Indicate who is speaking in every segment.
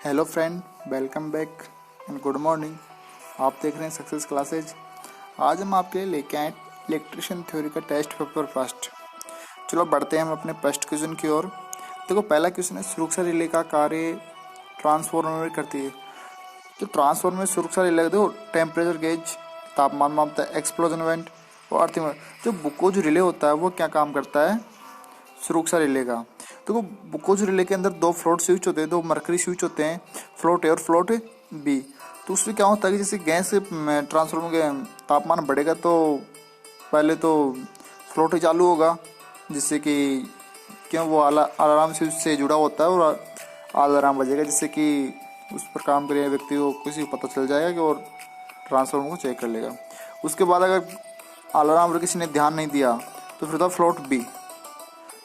Speaker 1: Hello friend, welcome back and good morning. आप देख रहे हैं सक्सेस क्लासेज। आज हम आपके लिए लेके आए इलेक्ट्रिशियन थ्योरी का टेस्ट पेपर फर्स्ट। चलो बढ़ते हैं हम अपने फर्स्ट क्वेश्चन की ओर। देखो पहला क्वेश्चन है, सुरक्षा रिले का कार्य ट्रांसफार्मर में करती है। तो ट्रांसफार्मर में सुरक्षा रिले देखो टेम्परेचर गेज, तापमान मापता है, एक्सप्लोजन इवेंट और अर्थिंग। जो बुको जो रिले होता है वो क्या काम करता है, सुरक्षा रिले का। तो बुकोज रिले के अंदर दो फ्लोट स्विच होते हैं, दो मरकरी स्विच होते हैं, फ्लोट ए और फ्लोट बी। तो उसमें क्या होता है कि जैसे गैस ट्रांसफार्मर के तापमान बढ़ेगा तो पहले तो फ्लोट ही चालू होगा, जिससे कि क्यों वो अलार्म स्विच से जुड़ा होता है और अलार्म बजेगा, जिससे कि उस पर काम करे व्यक्ति को किसी को पता चल जाएगा कि और ट्रांसफार्मर को चेक कर लेगा। उसके बाद अगर अलार्म पर किसी ने ध्यान नहीं दिया तो फिर था फ्लोट बी।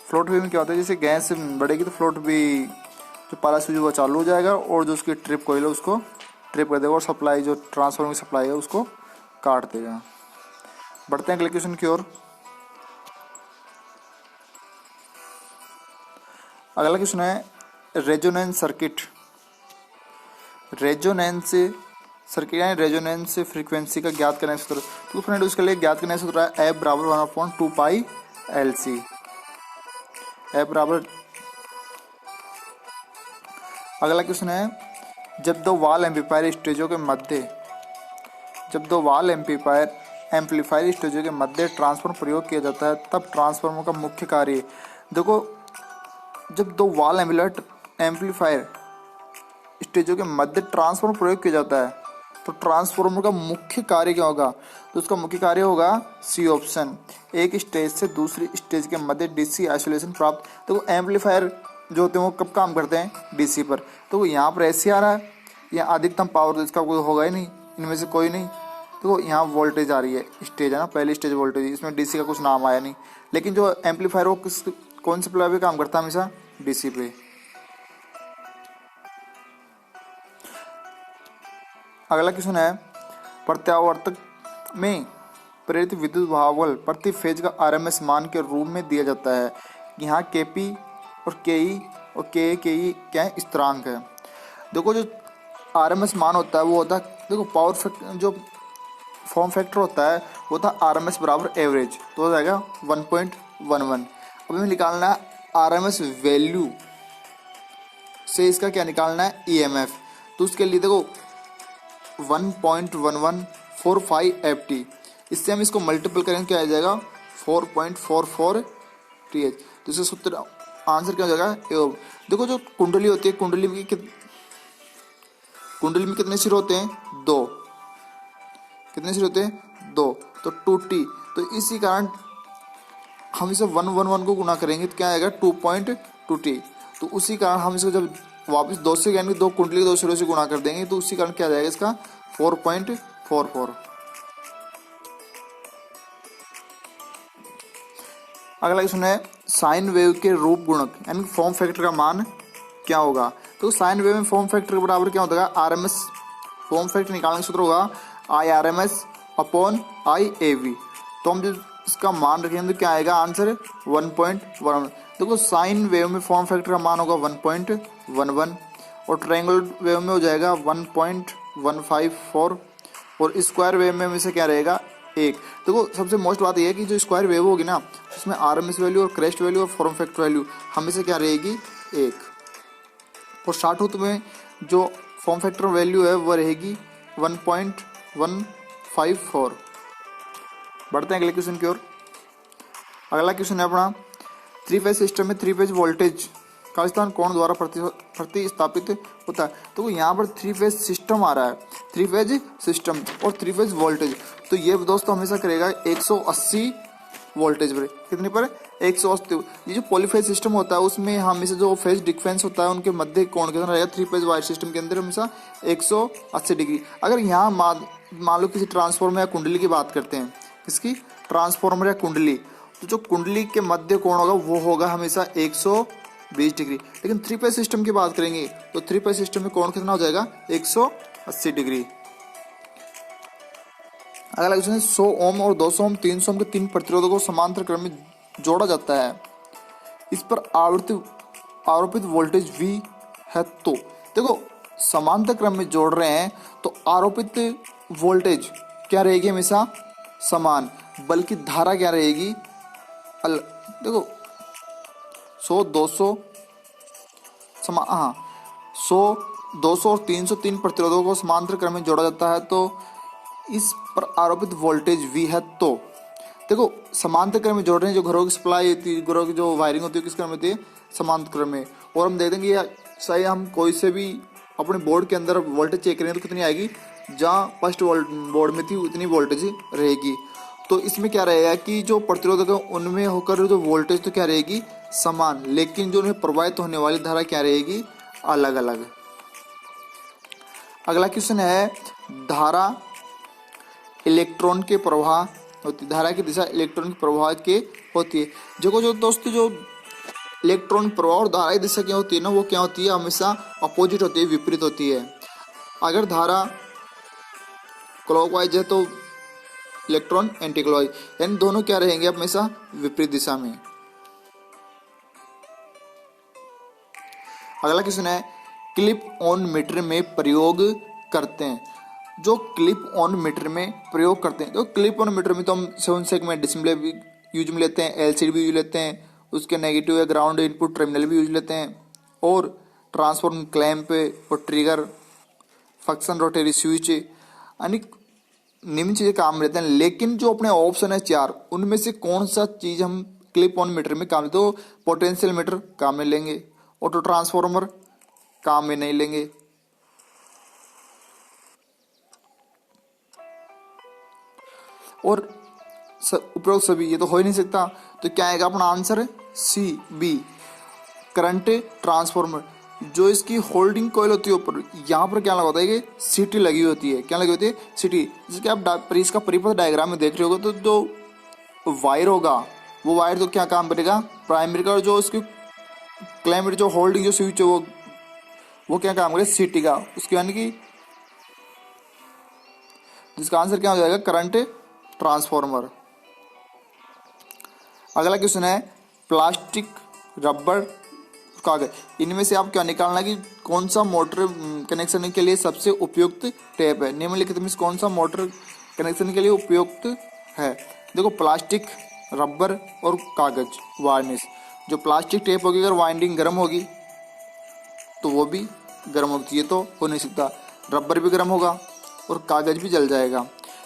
Speaker 1: फ्लोट बी में क्या होता है, जैसे गैस बढ़ेगी तो फ्लोट बी जो पहला स्विच वो चालू हो जाएगा और जो उसकी ट्रिप कोयल है उसको ट्रिप कर देगा और सप्लाई जो ट्रांसफार्मर की सप्लाई है उसको काट देगा। बढ़ते हैं अगले क्वेश्चन की ओर। अगला क्वेश्चन है, रेजोनेंस सर्किट। रेजोनेंस सर्किट यानी रेजोनेंस फ्रीक्वेंसी का ज्ञात करने का सूत्र। तो फ्रेंड उसके लिए ज्ञात करने का सूत्र है एफ बराबर 1/2 पाई एल सी। एफ बराबर। अगला क्वेश्चन है, जब दो वाल एम्पलीफायर स्टेजों के मध्य एम्पलीफायर स्टेजों के मध्य ट्रांसफार्मर प्रयोग किया जाता है तब ट्रांसफार्मर का मुख्य कार्य। देखो जब दो वाल एम्पलीफायर स्टेजों के मध्य ट्रांसफार्मर प्रयोग किया जाता है तो ट्रांसफार्मर का मुख्य कार्य क्या होगा। तो उसका मुख्य कार्य होगा सी ऑप्शन, एक स्टेज से दूसरी स्टेज के मध्य डीसी आइसोलेशन प्राप्त। तो एम्पलीफायर जो होते हैं वो कब काम करते हैं, डीसी पर। तो यहाँ पर ऐसे आ रहा है, यहाँ अधिकतम पावर तो इसका कोई होगा ही नहीं, इनमें से कोई नहीं। तो यहाँ वोल्टेज आ रही है, स्टेज है ना, पहली स्टेज वोल्टेज, इसमें डीसी का कुछ नाम आया नहीं। लेकिन जो एम्पलीफायर वो कौन से सप्लाई पे काम करता है, हमेशा डीसी पे। अगला क्वेश्चन है, प्रत्यावर्तक में प्रेरित विद्युत भागफल प्रति फेज का आरएमएस मान के रूप में दिया जाता है। यहाँ केपी और केई और केई क्या है, स्थिरांक है। देखो जो आरएमएस मान होता है वो होता है, देखो पावर फैक्टर जो फॉर्म फैक्टर होता है वो था आरएमएस बराबर एवरेज, तो हो जाएगा 1.11। अब हमें निकालना है आरएमएस वैल्यू से इसका क्या निकालना है, ईएमएफ। तो उसके लिए देखो 1.1145 FT, इससे हम इसको मल्टीपल करेंगे क्या आ जाएगा 4.44 TH। तो इसका सूत्र आंसर क्या हो जाएगा। देखो जो कुंडली होती है, कुंडली में कितने सिर होते हैं, दो। कितने सिर होते हैं, दो। तो 2T, तो इसी कारण हम इसे 111 को गुना करेंगे तो क्या आएगा 2.2T। तो उसी कारण हम इसको जब वापस दो से यानी दो कुंडली दो सिरों से गुणा कर देंगे तो उसी कारण क्या आ जाएगा इसका 4.44। अगला क्वेश्चन है, साइन वेव के रूप गुणक यानी फॉर्म फैक्टर का मान क्या होगा। तो साइन वेव में फॉर्म फैक्टर के बराबर क्या होता है, आरएमएस। फॉर्म फैक्टर निकालने का सूत्र होगा IRMS अपॉन IAV। तो हम जो इसका मान रखेंगे तो क्या आएगा आंसर 1.11। देखो साइन वेव में फॉर्म फैक्टर का मान होगा 1.11 और ट्रायंगल वेव में हो जाएगा 1.154 और स्क्वायर वेव में हमेशा क्या रहेगा, एक। देखो सबसे मोस्ट बात यह है कि जो स्क्वायर वेव होगी ना उसमें आरएमएस वैल्यू और क्रेस्ट वैल्यू और फॉर्म फैक्टर वैल्यू हमेशा क्या रहेगी, एक। और शॉर्टहूट में जो फॉर्म फैक्टर वैल्यू है वो रहेगी 1.154। बढ़ते हैं अगले क्वेश्चन की ओर। अगला क्वेश्चन है अपना, थ्री फेज सिस्टम में थ्री फेज वोल्टेज का स्थान कोण द्वारा प्रतिस्थापित होता है। तो यहाँ पर थ्री फेज सिस्टम आ रहा है, थ्री फेज सिस्टम और थ्री फेज वोल्टेज। तो ये दोस्तों हमेशा करेगा 180 वोल्टेज पर। कितने पर, 180। ये जो पॉलीफेज सिस्टम होता है उसमें हमेशा जो फेज डिफरेंस होता है उनके मध्य कोण कितना रहेगा, थ्री फेज वायर सिस्टम के अंदर हमेशा 180 डिग्री। अगर यहाँ मान लो किसी ट्रांसफॉर्मर या कुंडली की बात करते हैं, किसकी, ट्रांसफॉर्मर या कुंडली, तो जो कुंडली के मध्य कोण होगा वो होगा हमेशा 120 डिग्री। लेकिन थ्री फेज सिस्टम की बात करेंगे तो थ्री फेज सिस्टम में कोण कितना हो जाएगा, 180 डिग्री। अगला क्वेश्चन है, 100 ओम और 200 ओम 300 ओम के तीन प्रतिरोधों को समांतर क्रम में जोड़ा जाता है, इस पर आरोपित वोल्टेज V है। तो देखो समांतर क्रम में जोड़ रहे हैं तो आरोपित वोल्टेज क्या रहेगी, हमेशा समान, बल्कि धारा क्या रहेगी देखो 100 200 हाँ 100 200 और 303 प्रतिरोधों को समांतर क्रम में जोड़ा जाता है तो इस पर आरोपित वोल्टेज V है। तो देखो समांतर क्रम में जोड़ रहे हैं, जो घरों की सप्लाई होती है, घरों की जो वायरिंग होती है किस क्रम में होती है, समांतर क्रम में। और हम देख देंगे सही, हम कोई से भी अपने बोर्ड के अंदर वोल्टेज चेक करेंगे तो कितनी आएगी, जहाँ फर्स्ट बोर्ड में थी उतनी वोल्टेज रहेगी। तो इसमें क्या रहेगा कि जो प्रतिरोधक है उनमें होकर जो वोल्टेज तो क्या रहेगी, समान, लेकिन जो उन्हें प्रवाहित होने वाली धारा क्या रहेगी, अलग अलग। अगला क्वेश्चन है, धारा इलेक्ट्रॉन के प्रवाह होती है, धारा की दिशा इलेक्ट्रॉन के प्रवाह के होती है। देखो जो दोस्तों, जो इलेक्ट्रॉन प्रवाह और धारा की दिशा क्या होती है ना, वो क्या होती है, हमेशा अपोजिट होती है, विपरीत होती है। अगर धारा क्लॉकवाइज है तो इलेक्ट्रॉन एंटी क्लॉकवाइज, यानी दोनों क्या रहेंगे, हमेशा विपरीत दिशा में। अगला क्वेश्चन है, क्लिप ऑन मीटर में प्रयोग करते हैं। जो क्लिप ऑन मीटर में प्रयोग करते हैं, तो क्लिप ऑन मीटर में तो हम 7 सेगमेंट डिस्प्ले भी यूज में लेते हैं, एलसीडी भी यूज लेते हैं, उसके नेगेटिव या ग्राउंड इनपुट टर्मिनल भी यूज लेते हैं, और ट्रांसफॉर्म क्लैंप और ट्रिगर फंक्शन रोटरी स्विच अनेक निम्न चीजें काम लेते हैं। लेकिन जो अपने ऑप्शन है 4, उनमें से कौन सा चीज हम क्लिप ऑन मीटर में काम, तो पोटेंशियल मीटर काम में लेंगे, ऑटो ट्रांसफॉर्मर काम में नहीं लेंगे। और उपरोक्त सभी ये तो हो ही नहीं सकता, तो क्या आएगा अपना answer, C B, current transformer. जो इसकी होल्डिंग कॉइल होती है ऊपर, यहाँ पर क्या लगा होता है कि सीटी लगी होती है, क्या लगी होती है, सीटी। जैसे कि आप इसका परिपथ डायग्राम में देख रहे होगे तो जो वायर होगा वो वायर तो क्या काम करेगा, प्राइमरी का, और जो इसकी क्लैम्प जो होल्डिंग जो स्विच है वो क्या काम करेगा, सीटी का, उसके यानी कि जिसका आंसर क्या हो जाएगा, करंट ट्रांसफॉर्मर। अगला क्वेश्चन है, प्लास्टिक, रबर, कागज, इनमें से आप क्या निकालना है कि कौन सा मोटर कनेक्शन के लिए सबसे उपयुक्त टेप है। निम्नलिखित में से कौन सा मोटर कनेक्शन के लिए उपयुक्त है। देखो प्लास्टिक, रबर और कागज, वार्निश। जो प्लास्टिक टेप होगी अगर वाइंडिंग गर्म होगी तो वो भी गर्म होती है, तो हो नहीं सकता। रबर भी गर्म होगा और कागज भी जल जाएगा।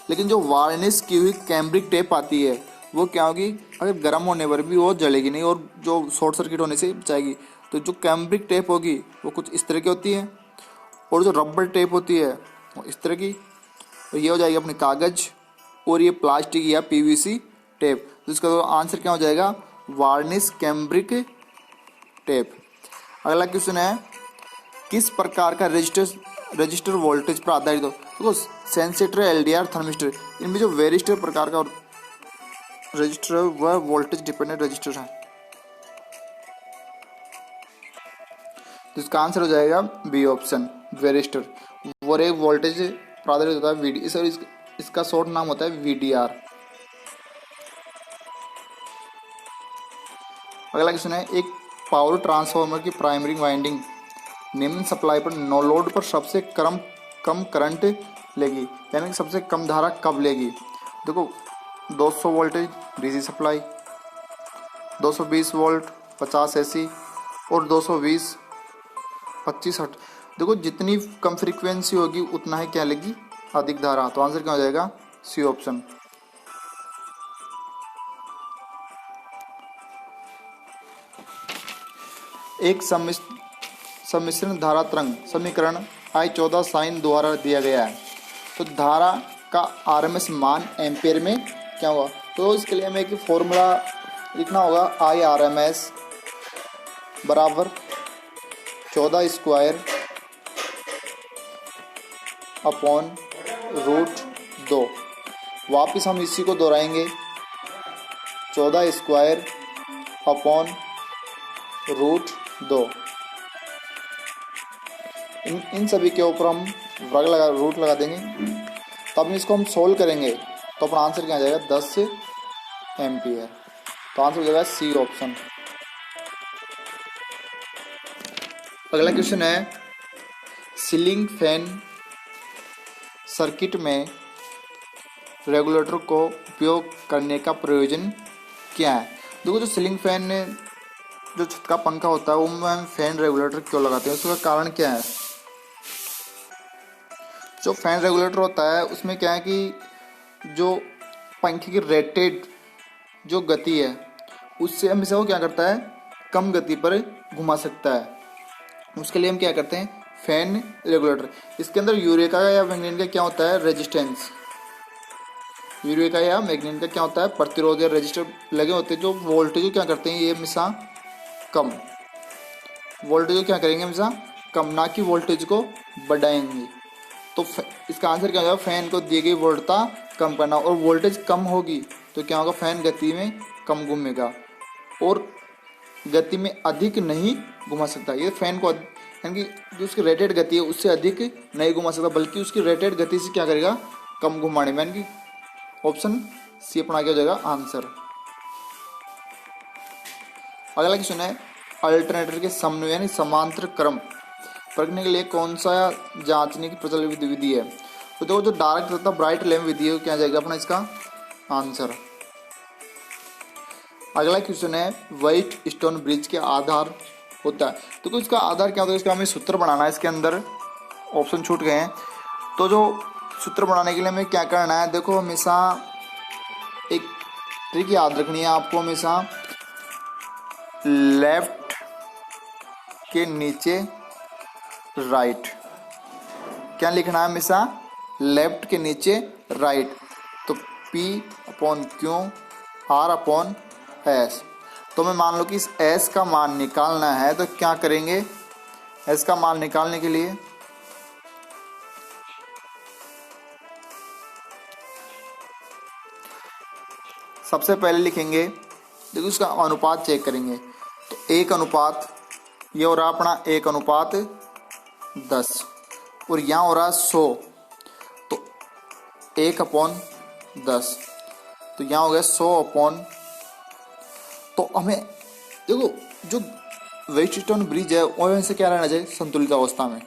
Speaker 1: लेकिन जो वार्निश की हुई कैम्ब्रिक टेप आती है वो क्या होगी, अगर गर्म होने पर भी वो जलेगी नहीं और जो शॉर्ट सर्किट होने से बचाएगी। तो जो कैम्ब्रिक टेप होगी वो कुछ इस तरह की होती है, और जो रबर टेप होती है वो इस तरह की। तो ये हो जाएगी अपनी कागज, और ये प्लास्टिक या पीवीसी टेप। तो इसका तो आंसर क्या हो जाएगा, वार्निश कैम्ब्रिक टेप। अगला क्वेश्चन है, किस प्रकार का रजिस्टर वोल्टेज पर आधारित हो। देखो सेंसेटर, एलडीआर, थर्मिस्टर, इनमें जो वेरिस्टर प्रकार का रजिस्टर वह वोल्टेज डिपेंडेंट रजिस्टर है। तो इसका आंसर हो जाएगा बी ऑप्शन, वेरिस्टर। वो एक वोल्टेज पर आधारित होता है, वीडी, सर इसका शॉर्ट नाम होता है वीडीआर। अगला क्वेश्चन है, एक पावर ट्रांसफार्मर की प्राइमरी वाइंडिंग निम्न सप्लाई पर नो लोड पर सबसे कम करंट लेगी, यानी कि सबसे कम धारा कब लेगी। देखो 200 voltage DC supply, 220 volt 50 AC और 220 25 हर्ट्ज। देखो जितनी कम फ्रीक्वेंसी होगी उतना ही क्या लेगी, अधिक धारा। तो आंसर क्या हो जाएगा, सी ऑप्शन। एक सम्मिश्रण धारा तरंग समीकरण I14 साइन द्वारा दिया गया है। तो धारा का आरएमएस मान एम्पेयर में क्या होगा, तो इसके लिए हमें एक फॉर्मूला लिखना होगा, IRMS बराबर 14 स्क्वायर अपॉन √2। वापिस हम इसी को दोहराएंगे, 14 स्क्वायर अपॉन √2। इन सभी के ऊपर हम रूट लगा देंगे। तब इसको हम सोल्व करेंगे तो अपना आंसर क्या आ जाएगा, 10 एम्पियर। तो आंसर हो जाएगा सी ऑप्शन। अगला क्वेश्चन है, सीलिंग फैन सर्किट में रेगुलेटर को उपयोग करने का प्रयोजन क्या है। देखो, जो सीलिंग फैन जो छत का पंखा होता है उसमें हम फैन रेगुलेटर क्यों लगाते हैं, उसका कारण क्या है। जो फैन रेगुलेटर होता है उसमें क्या है कि जो पंखे की रेटेड जो गति है उससे हमेशा वो क्या करता है, कम गति पर घुमा सकता है। उसके लिए हम क्या करते हैं, फैन रेगुलेटर। इसके अंदर यूरेका या मैग्नीन का क्या होता है, रेजिस्टेंस। यूरेका या मैग्नीन का क्या होता है, प्रतिरोध या रेजिस्टर लगे होते हैं, जो वोल्टेज क्या करते हैं, ये हमेशा कम वोल्टेज क्या करेंगे, हमेशा कम, ना कि वोल्टेज को बढ़ाएंगे। तो इसका आंसर क्या होगा, फैन को दी गई वोल्टता कम करना। और वोल्टेज कम होगी तो क्या होगा, फैन गति में कम घूमेगा और गति में अधिक नहीं घुमा सकता। ये फैन को यानी कि जो उसकी रेटेड गति है उससे अधिक नहीं घुमा सकता, बल्कि उसकी रेटेड गति से क्या करेगा, कम घुमाने में। यानी कि ऑप्शन सी अपना क्या हो जाएगा आंसर। अगला क्वेश्चन है, अल्टरनेटर के समन्वय यानी समांतर क्रम परखने के लिए कौन सा जांचने की प्रचलित विधि है। तो देखो, जो डार्क तथा ब्राइट लैम्प विधि है क्या जाएगा अपना इसका आंसर। अगला क्वेश्चन है, व्हाइट स्टोन ब्रिज के आधार होता है। तो इसका आधार क्या होता है, इसका हमें सूत्र बनाना है। इसके अंदर ऑप्शन छूट गए हैं, तो जो सूत्र बनाने के लिए हमें क्या करना है, देखो हमेशा एक ट्रिक याद रखनी है आपको, हमेशा लेफ्ट के नीचे राइट क्या लिखना है, हमेशा लेफ्ट के नीचे राइट। तो P upon Q R upon S. तो मैं मान लो कि इस S का मान निकालना है, तो क्या करेंगे, S का मान निकालने के लिए सबसे पहले लिखेंगे, देखो इसका अनुपात चेक करेंगे। तो 1 ये हो रहा अपना 1:10 और यहाँ हो रहा 100, तो 1/10, तो यहाँ हो गया 100 तो हमें देखो जो व्हाइट स्टोन ब्रिज है वह से क्या रहना चाहिए, संतुलित अवस्था में।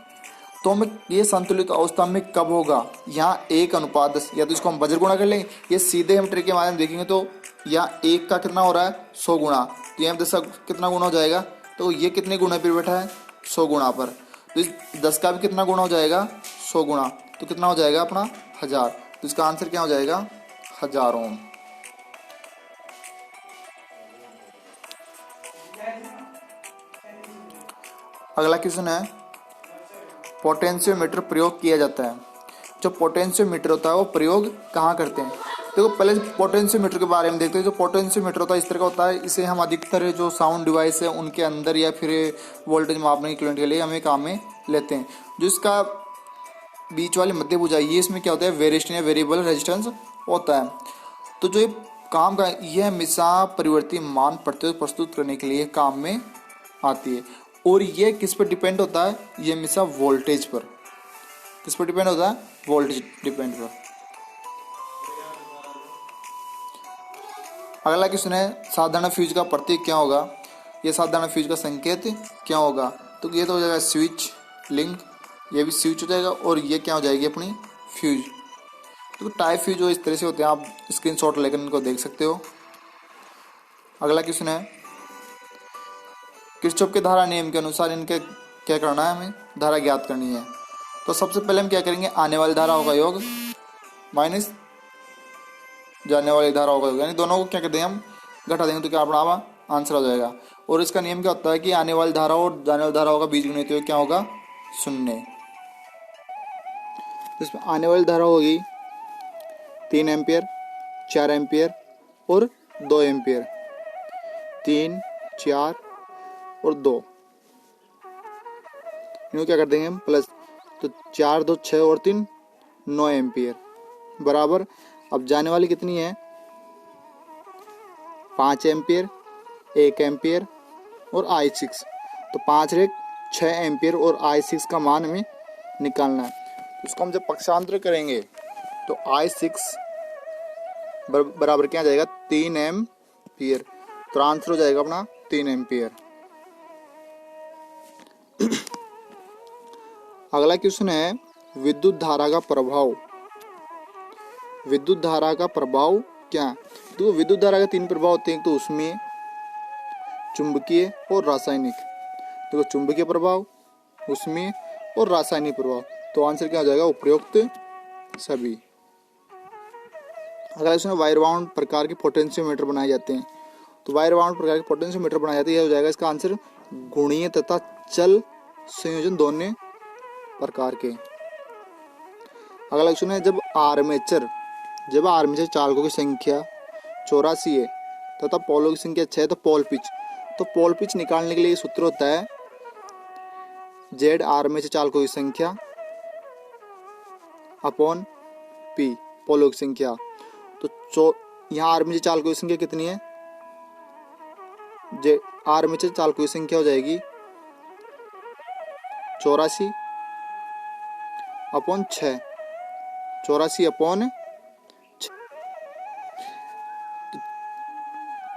Speaker 1: तो हमें ये संतुलित अवस्था में कब होगा, यहाँ 1:10, या तो इसको हम वज्र गुणा कर लेंगे, ये सीधे हम ट्रिक के माध्यम देखेंगे। तो यहाँ 1 का कितना हो रहा है, 100 गुणा, तो यहाँ 10 का कितना गुना हो जाएगा, तो ये कितने गुना पर बैठा है, 100 गुणा पर। तो इस 10 का भी कितना गुना हो जाएगा, 100 गुणा, तो कितना हो जाएगा अपना 1000। तो इसका आंसर क्या हो जाएगा, 1000 ओम। अगला क्वेश्चन है, पोटेंशियोमीटर प्रयोग किया जाता है। जो पोटेंशियोमीटर होता है वो प्रयोग कहाँ करते हैं। देखो पहले पोटेंशियोमीटर के बारे में देखते हैं। जो पोटेंशियोमीटर होता है इस तरह का होता है, इसे हम अधिकतर जो साउंड डिवाइस है उनके अंदर या फिर वोल्टेज मापने के लिए हमें काम में लेते हैं। जो इसका बीच वाली मध्य भुजा ये इसमें क्या होता है, वेरिएशन या वेरिएबल रेजिस्टेंस होता है। तो जो ये काम का यह हमेशा परिवर्ती मान प्रस्तुत करने के लिए काम में आती है। और ये किस पर डिपेंड होता है, ये हमेशा वोल्टेज पर। किस पर डिपेंड होता है, वोल्टेज डिपेंड पर। अगला क्वेश्चन है, साधारण फ्यूज का प्रतीक क्या होगा। ये साधारण फ्यूज का संकेत क्या होगा। तो ये तो हो जाएगा स्विच लिंक, ये भी स्विच हो जाएगा, और ये क्या हो जाएगी अपनी फ्यूज। तो टाइप फ्यूज जो इस तरह से होते हैं, आप स्क्रीनशॉट लेकर इनको देख सकते हो। अगला क्वेश्चन है, किरचॉफ के धारा नियम के अनुसार इनके क्या करना है, हमें धारा ज्ञात करनी है। तो सबसे पहले हम क्या करेंगे, आने वाली धाराओं का योग माइनस जाने वाली धाराओं का योग, यानी दोनों को क्या करते हैं हम घटा देंगे, तो क्या अपना आंसर हो जाएगा। और इसका नियम क्या होता है कि आने वाली धारा और जाने वाली धाराओं का बीजगणित योग क्या होगा, 0। इसमें आने वाली धारा होगी 3 एम्पियर, 4 एम्पियर और 2 एम्पियर। 3, 4 और 2, इनको क्या कर देंगे हम प्लस, तो 4, 2, 6 और 3 9 एम्पियर बराबर। अब जाने वाली कितनी है, 5 एम्पियर, 1 एम्पियर और I6। तो 5 रेख 6 एम्पियर और I6 का मान हमें निकालना है। उसको हम जब पक्षांतर करेंगे तो I6 बराबर क्या आ जाएगा, 3 एम्पियर। तो आंसर हो जाएगा अपना 3 एम्पियर। अगला क्वेश्चन है विद्युत धारा का प्रभाव। विद्युत धारा का प्रभाव क्या है? तो विद्युत धारा के तीन प्रभाव होते हैं, तो उसमें चुंबकीय और रासायनिक। देखो चुंबकीय प्रभाव, उसमें और रासायनिक प्रभाव। तो आंसर क्या हो जाएगा? उपरोक्त सभी। अगला इसमें वायर बाउंड प्रकार के पोटेंशियोमीटर बनाए जाते हैं। तो वायर बाउंड प्रकार के पोटेंशियोमीटर बनाए जाते हैं, यह हो जाएगा इसका आंसर गुणीय तथा चल संयोजन दोनों प्रकार के। अगला क्वेश्चन है जब आर्मेचर चालकों की संख्या 84 है तथा पोलों की संख्या 6 है तो पोल पिच निकालने के लिए सूत्र होता है जेड आर्मेचर चालकों की संख्या अपॉन पी पोलों की संख्या। तो यहाँ आर्मेचर चालकों की संख्या कितनी है? जे आर्मेचर चालकों की संख्या हो जाएगी 84 अपॉन 6, 84 अपॉन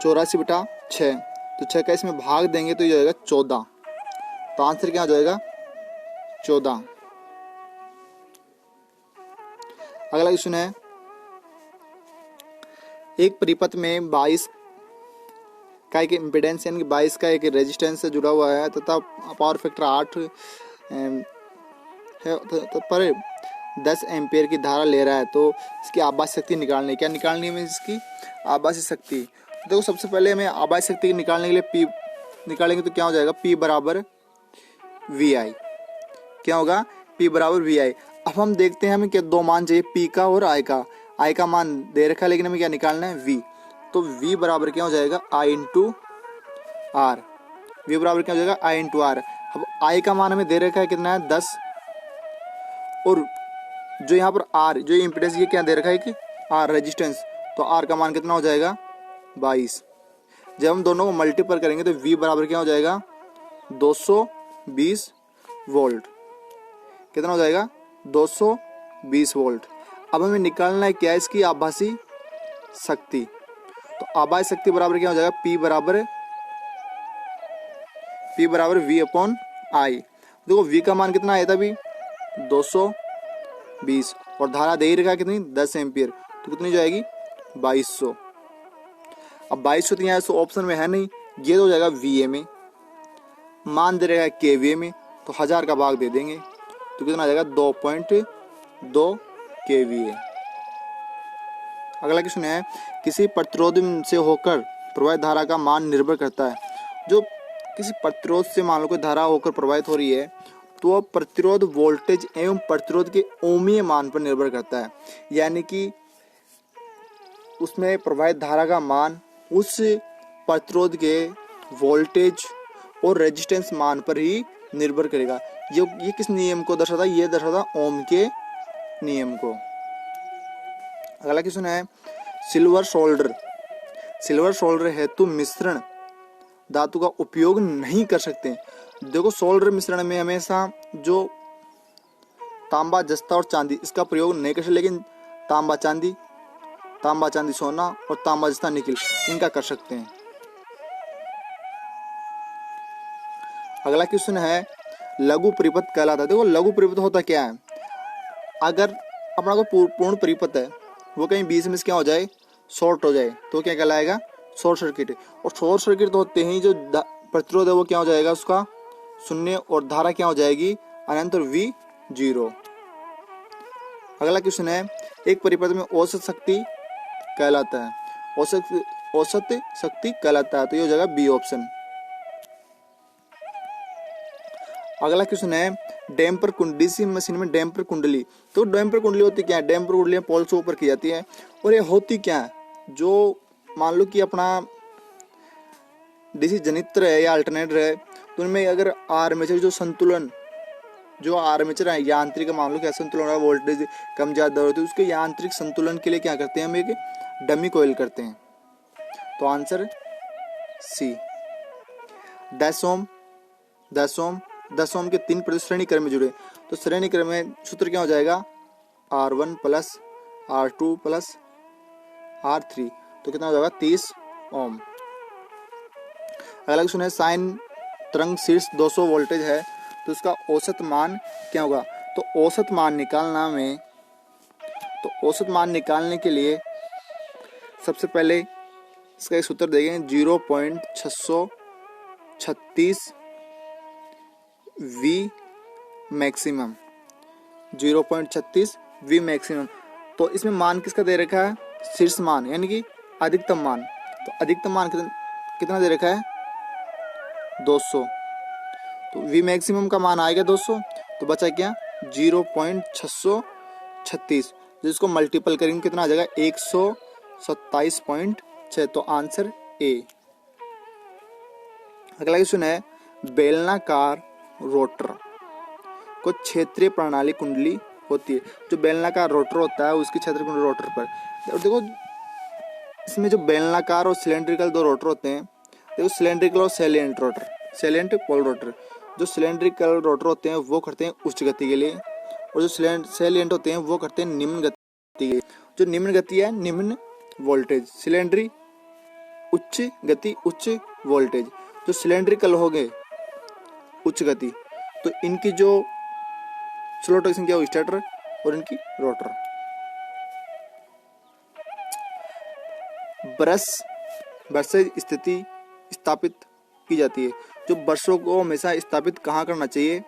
Speaker 1: 84/6। तो 6 का इसमें भाग देंगे तो ये हो जाएगा 14। तो आंसर क्या हो जाएगा? 14। अगला क्वेश्चन है एक परिपथ में 22 का एक इम्पीडेंस यानी कि 22 का एक रेजिस्टेंस से जुड़ा हुआ है तथा पावर फैक्टर 8 है तो पर 10 एम्पियर की धारा ले रहा है। तो इसकी आभासी शक्ति निकालनी है। क्या निकालनी है? इसकी आभासी शक्ति। देखो सबसे पहले हमें आभासी शक्ति निकालने के लिए पी निकालेंगे तो क्या हो जाएगा? P बराबर VI। क्या होगा? P बराबर VI। अब हम देखते हैं हमें क्या दो मान चाहिए, P का और I का। I का मान दे रखा है लेकिन हमें क्या निकालना है? V। तो V बराबर क्या हो जाएगा? I into R। V बराबर क्या हो जाएगा? I into R। अब I का मान हमें दे रखा है कितना है? 10। और जो यहाँ पर R जो इम्पीडेंस ये क्या दे रखा है कि R रेजिस्टेंस, तो R का मान कितना हो जाएगा? 22। जब हम दोनों को मल्टीपल करेंगे तो V बराबर क्या हो जाएगा? 220 वोल्ट। कितना हो जाएगा? 220 वोल्ट। अब हमें निकालना है क्या? इसकी आभासी शक्ति। तो आभासी शक्ति बराबर क्या हो जाएगा? P बराबर V अपॉन I। देखो V का मान कितना आया था अभी? 220 और धारा दे ही रखा कितनी? 10 एम्पियर। तो कितनी जाएगी? 2200। अब 2200 तो यहाँ ऑप्शन में है नहीं, ये तो हो जाएगा VA में। मान दे रखा है KVA में, तो 1000 का भाग दे देंगे तो कितना आ जाएगा? 2.2 KVA। अगला क्वेश्चन है किसी प्रतिरोध से होकर प्रवाहित धारा का मान निर्भर करता है। जो किसी प्रतिरोध से मान लो कोई धारा होकर प्रवाहित हो रही है तो वह प्रतिरोध वोल्टेज एवं प्रतिरोध के ओमीय मान पर निर्भर करता है। यानी कि उसमें प्रवाहित धारा का मान उस प्रतिरोध के वोल्टेज और रेजिस्टेंस मान पर ही निर्भर करेगा। ये किस नियम को दर्शाता है? ये दर्शाता ओम के नियम को। अगला क्वेश्चन है सिल्वर सोल्डर हेतु मिश्रण धातु का उपयोग नहीं कर सकते। देखो सोल्डर मिश्रण में हमेशा जो तांबा जस्ता और चांदी इसका प्रयोग नहीं कर सकते, लेकिन तांबा चांदी सोना और तांबा जस्ता निकिल इनका कर सकते हैं। अगला क्वेश्चन है लघु परिपथ कहलाता है। देखो लघु परिपथ होता क्या है? अगर अपना कोई पूर्ण परिपथ है वो कहीं बीच में क्या हो जाए? शॉर्ट हो जाए तो क्या कहलाएगा? Short circuit. और शॉर्ट सर्किट तो होते ही जो प्रतिरोध है वो क्या हो जाएगा? उसका शून्य और धारा क्या हो जाएगी? अनंत और V 0। अगला क्वेश्चन है एक परिपथ में औसत शक्ति कहलाता है। औसत शक्ति कहलाता है, तो ये हो जाएगा B ऑप्शन। अगला क्वेश्चन है डैम्पर कुंडली। डीसी मशीन में डैम्पर कुंडली। तो डैम्पर कुंडली होती क्या है? डैम्पर कुंडलियां पोल से ऊपर की जाती है। और ये होती क्या है? जो मान लो कि अपना डीसी जनित्र है या अल्टरनेटर है तो उनमें अगर आर्मेचर जो आर्मेचर है यांत्रिक मान लो कि असंतुलन है, वोल्टेज कम ज्यादा होती है, उसके यांत्रिक संतुलन के लिए क्या करते हैं? हम एक डमी कोयल करते हैं। तो आंसर C। 10 ओम के 3 प्रतिशत श्रेणी क्रम में जुड़े, तो श्रेणी क्रम में सूत्र क्या हो जाएगा? R1 plus R2 plus R3। तो कितना हो जाएगा? 30 ओम। अगला क्वेश्चन है साइन तरंग शीर्ष 200 वोल्टेज है तो उसका औसत मान क्या होगा। तो औसत मान निकालने के लिए सबसे पहले इसका एक सूत्र देखें, 0.636 वी मैक्सिमम, 0.36 वी मैक्सिमम। तो इसमें मान किसका दे रखा है, शीर्ष मान यानी कि अधिकतम मान। तो अधिकतम मान कितना दे रखा है, 200। तो वी मैक्सिमम का मान आएगा 200, तो बचा क्या 0.636, जिसको मल्टीपल करेंगे कितना आ जाएगा 127.6। तो आंसर ए। अगला क्वेश्चन है, बेलनाकार रोटर को क्षेत्रीय प्रणाली कुंडली होती है। जो बेलनाकार रोटर होता है उसकी क्षेत्रीय कुंडली रोटर पर, और देखो इसमें जो बेलनाकार और सिलेंड्रिकल दो रोटर होते हैं, देखो सिलेंड्रिकल और salient rotor, salient pole rotor. जो सिलेंड्रिकल रोटर होते हैं वो करते हैं उच्च गति के लिए, और जो सैलिएंट होते हैं वो करते हैं निम्न गति के लिए। जो निम्न गति है निम्न वोल्टेज, सिलेंड्री उच्च गति उच्च वोल्टेज। जो सिलेंड्रिकल हो गए उच्च गति, तो इनकी जो स्लॉट की संख्या हो स्टेटर और इनकी रोटर। ब्रश से स्थिति स्थापित की जाती है। जो ब्रशों को हमेशा स्थापित कहाँ करना चाहिए,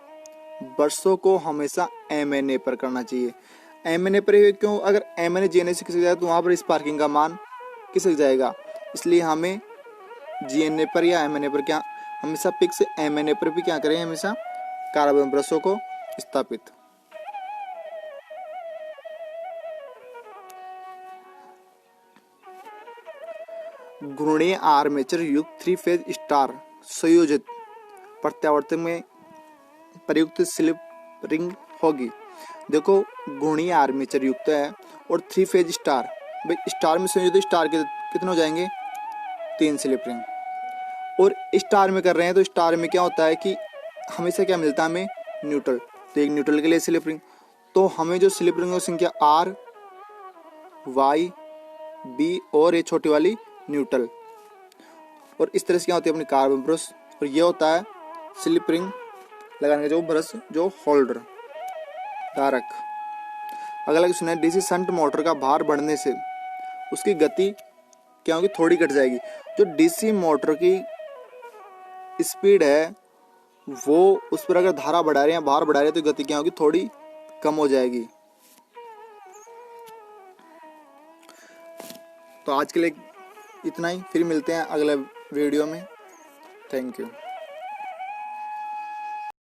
Speaker 1: ब्रशों को हमेशा एमएनए पर करना चाहिए। एमएनए पर क्यों, अगर एमएनए जीएनए से खिसक जाए तो वहाँ पर स्पार्किंग का मान खिसक जाएगा, इसलिए हमें जीएनए पर या एमएनए पर क्या हमेशा पिक से एमएनए पर भी क्या करें, हमेशा कार्बन ब्रशों को स्थापित। घूर्णीय आर्मेचर युक्त 3 फेज स्टार संयोजित प्रत्यावर्तन में प्रयुक्त स्लिप रिंग होगी। देखो घूर्णीय आर्मेचर युक्त है और 3 फेज स्टार, भाई स्टार में संयोजित स्टार के कितने हो जाएंगे, 3 स्लिप रिंग। और स्टार में कर रहे हैं तो स्टार में क्या होता है कि हमेशा क्या मिलता है हमें, न्यूट्रल। तो एक न्यूट्रल के लिए स्लिप रिंग, तो हमें जो स्लिप रिंग की संख्या आर वाई बी और ये छोटी वाली न्यूट्रल। और इस तरह से क्या होती है अपनी कार्बन ब्रश, और ये होता है स्लिप रिंग लगाने का जो ब्रश जो होल्डर धारक। अगला क्वेश्चन है, डीसी शंट मोटर का भार बढ़ने से उसकी गति क्या होगी, थोड़ी घट जाएगी। जो डीसी मोटर की स्पीड है वो उस पर अगर धारा बढ़ा रहे हैं भार बढ़ा रहे हैं तो गति क्या होगी, थोड़ी कम हो जाएगी। तो आज के लिए इतना ही, फिर मिलते हैं अगले वीडियो में। Thank you.